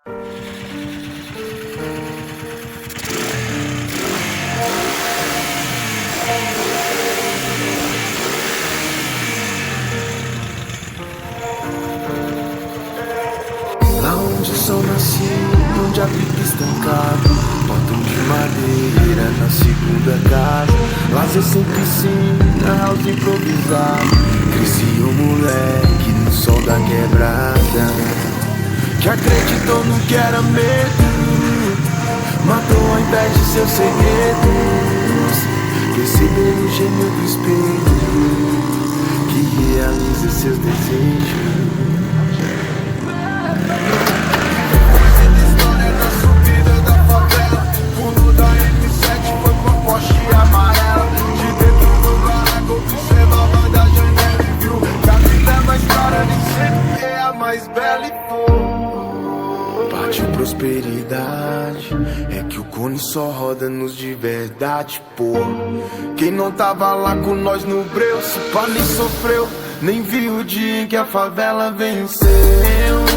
Lá onde o sol nasceu, onde a pica estancado, portão de madeira na segunda casa, lazer sem piscina, house improvisado. Cresci um moleque no sol da quebrada, que acreditou no que era medo, matou ao invés de seus segredos. Percebeu o gênio do espelho, que realiza seus desejos. Partiu prosperidade, é que o cone só roda nos de verdade, pô. Quem não tava lá com nós no breu, se pá nem sofreu, nem viu o dia em que a favela venceu.